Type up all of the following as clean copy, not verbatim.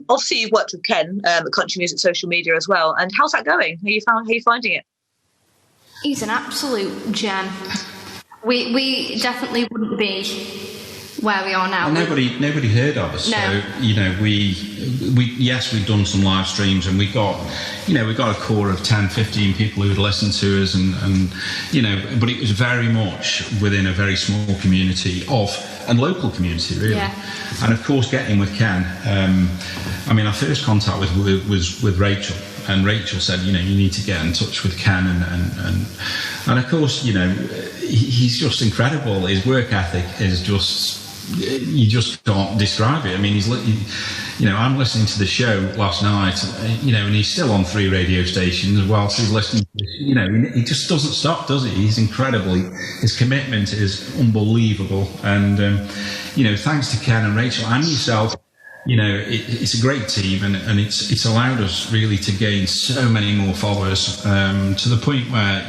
obviously you've worked with Ken at Country Music Social Media as well. And how's that going? How are you finding it? He's an absolute gem. We definitely wouldn't be where we are now. Well, nobody heard of us. No. So, we've done some live streams, and we got a core of 10, 15 people who would listen to us, and but it was very much within a very small community and local community, really. Yeah. And of course, getting with Ken, our first contact was with Rachel. And Rachel said, you need to get in touch with Ken, and of course, he's just incredible. His work ethic is just, you just can't describe it. I mean, I'm listening to the show last night, and he's still on 3 radio stations whilst he's listening to he just doesn't stop, does he? He's incredible. His commitment is unbelievable. And, thanks to Ken and Rachel and yourself, it's a great team, and it's allowed us really to gain so many more followers, to the point where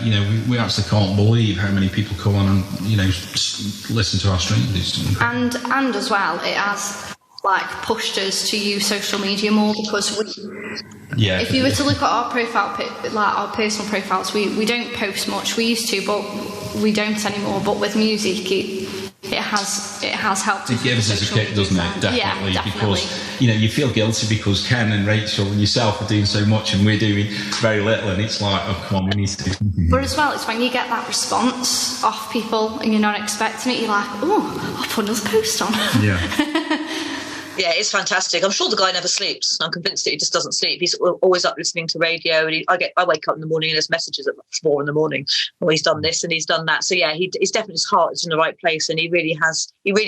we actually can't believe how many people come on and listen to our streams. And as well, it has pushed us to use social media more, because if you were to look at our profile, our personal profiles, we don't post much. We used to, but we don't anymore. But with music, it has helped. It gives us a kick, doesn't it? Definitely. Yeah, definitely. Because you feel guilty because Ken and Rachel and yourself are doing so much and we're doing very little, and it's like, oh come on, we need to do something. But as well, it's when you get that response off people and you're not expecting it, you're like, oh, I'll put another post on. Yeah. Yeah, it's fantastic. I'm sure the guy never sleeps. I'm convinced that he just doesn't sleep. He's always up listening to radio, and I wake up in the morning and there's messages at 4 in the morning. Oh, he's done this and he's done that. So yeah, he's definitely, his heart is in the right place, and he really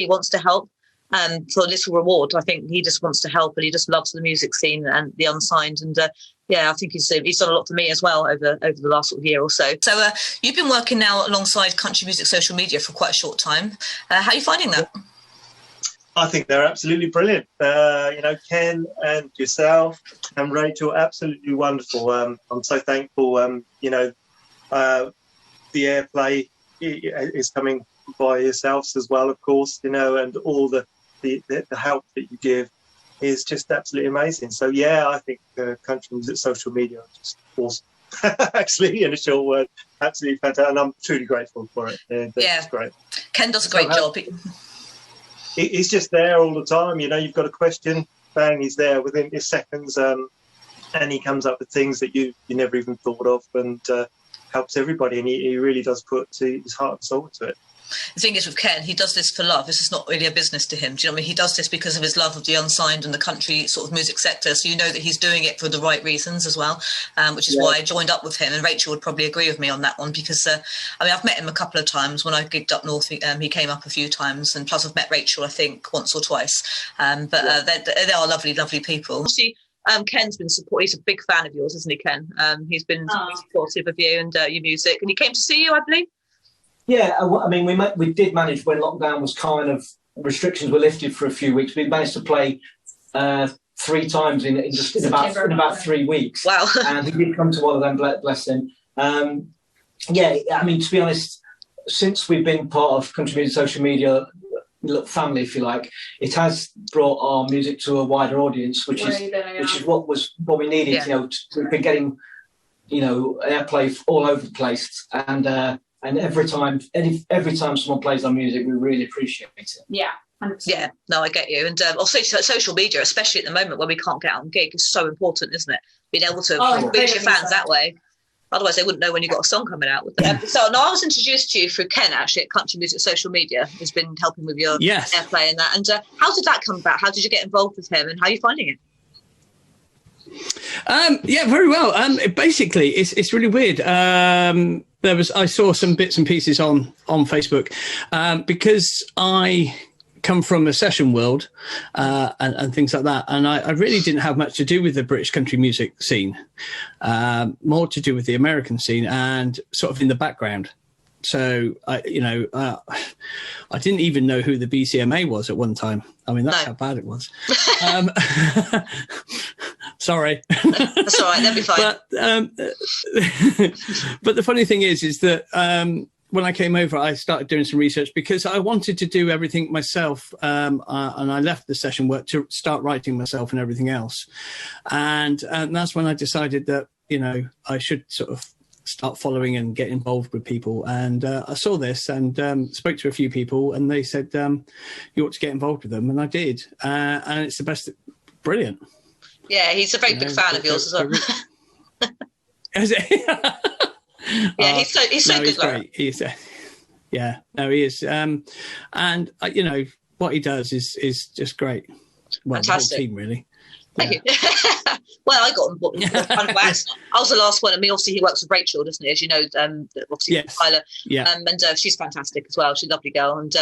wants to help. And for a little reward, I think he just wants to help, and he just loves the music scene and the unsigned. And I think he's done a lot for me as well over the last year or so. So you've been working now alongside Country Music Social Media for quite a short time. How are you finding that? I think they're absolutely brilliant. Ken and yourself and Rachel, absolutely wonderful. I'm so thankful. The airplay is coming by yourselves as well, of course. And all the help that you give is just absolutely amazing. So yeah, I think Country Music Social Media are just awesome. Actually, in a short word, absolutely fantastic, and I'm truly grateful for it. It's great. Ken does a great job. He's just there all the time. You've got a question, bang, he's there within seconds, and he comes up with things that you never even thought of, and helps everybody. And he really does put his heart and soul into it. The thing is with Ken, he does this for love. This is not really a business to him. Do you know what I mean? He does this because of his love of the unsigned and the country sort of music sector. So that he's doing it for the right reasons as well, which is why I joined up with him. And Rachel would probably agree with me on that one, because I've met him a couple of times when I gigged up north. He came up a few times, and plus I've met Rachel I think once or twice. They are lovely, lovely people. Obviously, Ken's been he's a big fan of yours, isn't he, Ken? He's been supportive of you and your music, and he came to see you, I believe. Yeah, we did manage, when lockdown was restrictions were lifted for a few weeks. We managed to play 3 times in about 3 weeks. Wow! And he did come to one of them, bless him. To be honest, since we've been part of Country Music Social Media family, if you like, it has brought our music to a wider audience, which is what we needed. Yeah. We've been getting airplay all over the place, and every time someone plays our music, we really appreciate it. Yeah. 100%. Yeah, no, I get you. And also social media, especially at the moment when we can't get out and gig, is so important, isn't it? Being able to reach your fans that way. Otherwise, they wouldn't know when you got a song coming out. So now I was introduced to you through Ken, actually, at Country Music Social Media. He's been helping with your airplay and that. And how did that come about? How did you get involved with him, and how are you finding it? Very well. Basically, it's really weird. I saw some bits and pieces on Facebook because I come from a session world and things like that, and I really didn't have much to do with the British country music scene, more to do with the American scene and sort of in the background. So I didn't even know who the BCMA was at one time. I mean, that's how bad it was. Sorry. That's all right. That'll be fine. But the funny thing is that when I came over, I started doing some research because I wanted to do everything myself, and I left the session work to start writing myself and everything else. And that's when I decided that, you know, I should sort of start following and get involved with people. And I saw this and spoke to a few people, and they said, you ought to get involved with them. And I did. And it's the best. Brilliant. Yeah, he's a very big fan of yours as well. Is it? Yeah, he's so good. He's great. He's yeah, no, he is. And you know what he does is just great. Well, fantastic. The whole team, really. Thank you. Well, I got on board kind of by accident. I was the last one. I mean, obviously, he works with Rachel, doesn't he? As you know, obviously, yes. Tyler. Yeah. And she's fantastic as well. She's a lovely girl. And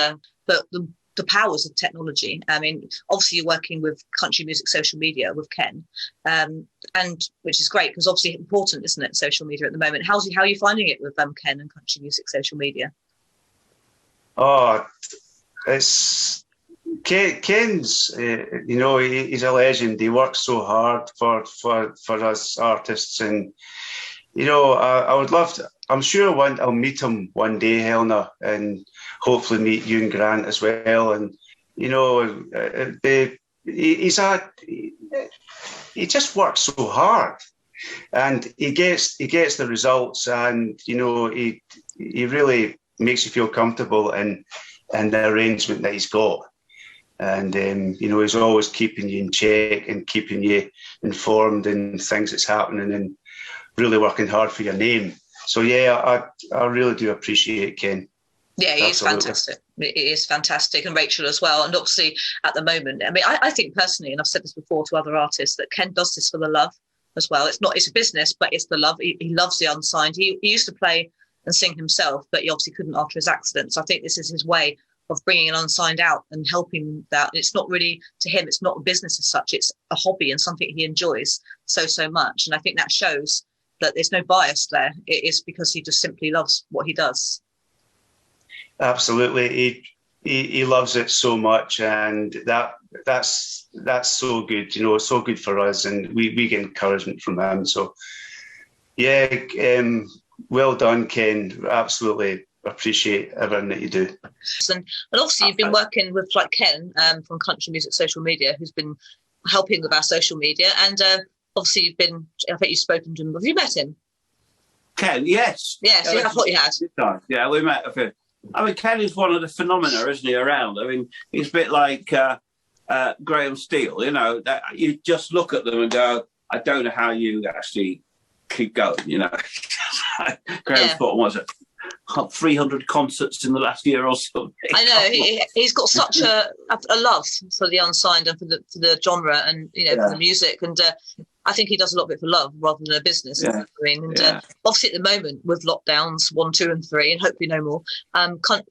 but the powers of technology. I mean, obviously, you're working with Country Music Social Media with Ken, and which is great because obviously important, isn't it? Social media at the moment. How are you finding it with Ken and Country Music Social Media? Oh, it's Ken's. You know, he's a legend. He works so hard for us artists, and you know, I would love to. I'm sure I'll meet him one day, Helena, and hopefully meet you and Grant as well. And you know, he just works so hard, and he gets the results, and you know, he really makes you feel comfortable in the arrangement that he's got. And you know, he's always keeping you in check and keeping you informed in things that's happening and really working hard for your name. So yeah, I really do appreciate Ken. Yeah, he is fantastic. It is fantastic, and Rachel as well. And obviously, at the moment, I mean, I think personally, and I've said this before to other artists, that Ken does this for the love as well. It's a business, but it's the love. He loves the unsigned. He used to play and sing himself, but he obviously couldn't after his accident. So I think this is his way of bringing an unsigned out and helping that. It's not really, to him, it's not a business as such. It's a hobby and something he enjoys so much. And I think that shows that there's no bias there. It is because he just simply loves what he does. Absolutely. He loves it so much, and that's so good, you know, so good for us, and we get encouragement from him. So yeah, well done, Ken. Absolutely appreciate everything that you do. And obviously you've been working with like Ken from Country Music Social Media, who's been helping with our social media, and obviously I think you've spoken to him. Have you met him? Ken, yes. Yes, yeah, I thought you had. Yeah, we met a few. I mean, Ken is one of the phenomena, isn't he, around? I mean, he's a bit like Graham Steele, you know, that you just look at them and go, I don't know how you actually keep going, you know. Graham's got, what was it, 300 concerts in the last year or something. I know, he's got such a love for the unsigned and for the genre and, you know, for the music. And I think he does a lot of it for love rather than a business. Yeah. I mean, and obviously at the moment with lockdowns 1, 2, and 3, and hopefully no more.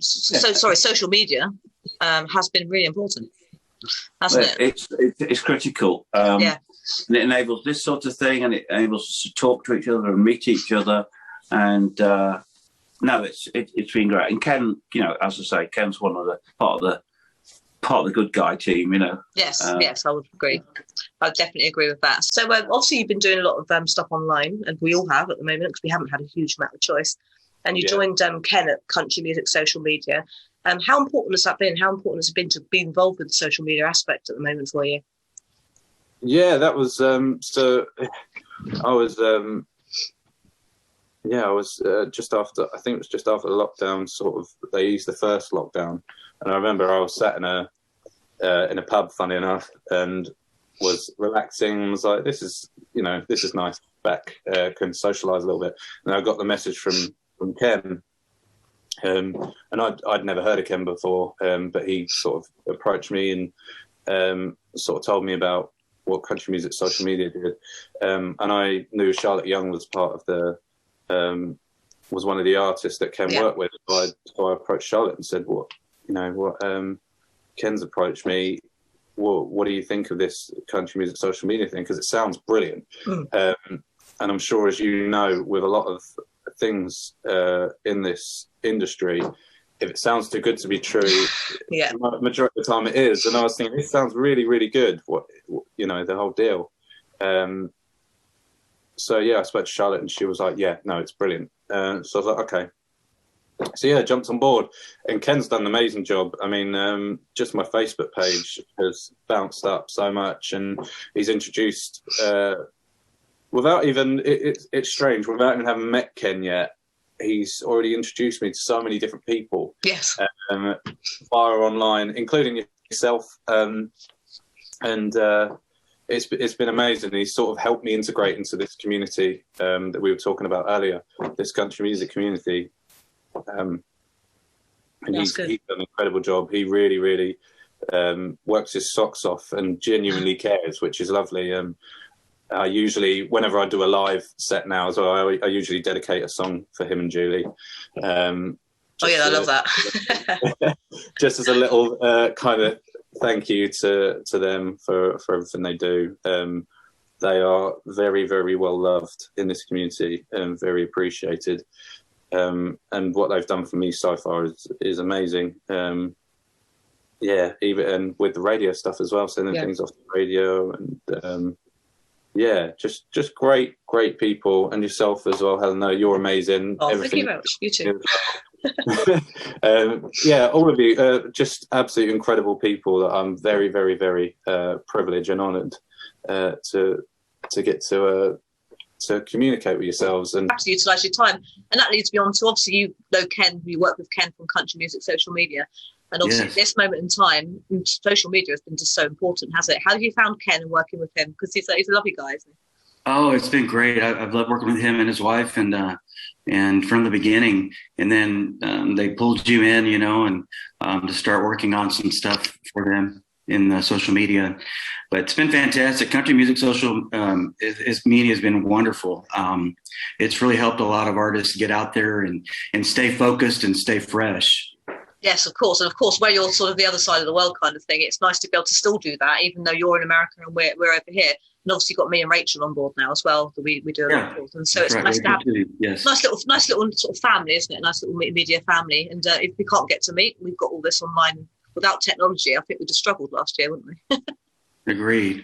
Social media has been really important, hasn't it? It's critical. And it enables this sort of thing, and it enables us to talk to each other and meet each other. And no, it's been great. And Ken, you know, as I say, Ken's one of the part of the good guy team, you know. Yes, I would agree. I would definitely agree with that. So obviously you've been doing a lot of stuff online, and we all have at the moment because we haven't had a huge amount of choice. And you joined Ken at Country Music Social Media. How important has that been? How important has it been to be involved with the social media aspect at the moment for you? Yeah, that was so. I was just after. I think it was just after the lockdown. Sort of, they eased the first lockdown, and I remember I was sat in a pub, funny enough, and was relaxing and was like, this is nice, back, can socialise a little bit. And I got the message from Ken, and I'd never heard of Ken before, but he sort of approached me and sort of told me about what Country Music Social Media did. And I knew Charlotte Young was part of was one of the artists that Ken worked with. So I approached Charlotte and said, Ken's approached me. What do you think of this Country Music Social Media thing? Because it sounds brilliant. And I'm sure, as you know, with a lot of things in this industry, if it sounds too good to be true, majority of the time it is. And I was thinking, this sounds really, really good, the whole deal. So, I spoke to Charlotte and she was like, yeah, no, it's brilliant. So I was like, okay. so yeah, jumped on board, and Ken's done an amazing job. I mean, just my Facebook page has bounced up so much, and he's introduced without even it's strange, without even having met Ken yet. He's already introduced me to so many different people. Yes. Via online, including yourself, and it's been amazing. He's sort of helped me integrate into this community that we were talking about earlier, this country music community. And he's done an incredible job. He really, really works his socks off and genuinely cares, which is lovely. I usually, whenever I do a live set now as well, I usually dedicate a song for him and Julie. I love that. Just as a little kind of thank you to them for everything they do. They are very, very well loved in this community and very appreciated. And what they've done for me so far is amazing. Even with the radio stuff as well, sending things off the radio, and just great people, and yourself as well, Helena. You're amazing. Oh, thank you very much. You too. All of you, just absolutely incredible people that I'm very, very, very privileged and honoured to get to communicate with yourselves and to utilise your time. And that leads me on to, obviously, you know Ken, you work with Ken from Country Music Social Media. And obviously, at this moment in time, social media has been just so important, hasn't it? How have you found Ken and working with him? Because he's a lovely guy, isn't he? Oh, it's been great. I've loved working with him and his wife, and from the beginning. And then they pulled you in, and to start working on some stuff for them in social media. But it's been fantastic. Country Music Social media has been wonderful. It's really helped a lot of artists get out there and stay focused and stay fresh. Yes, of course. And of course, where you're sort of the other side of the world kind of thing, it's nice to be able to still do that, even though you're in America and we're over here. And obviously you've got me and Rachel on board now as well. We do a lot of and so it's nice to have nice little sort of family, isn't it? A nice little media family. And if we can't get to meet, we've got all this online. Without technology, I think we'd have struggled last year, wouldn't we? Agreed.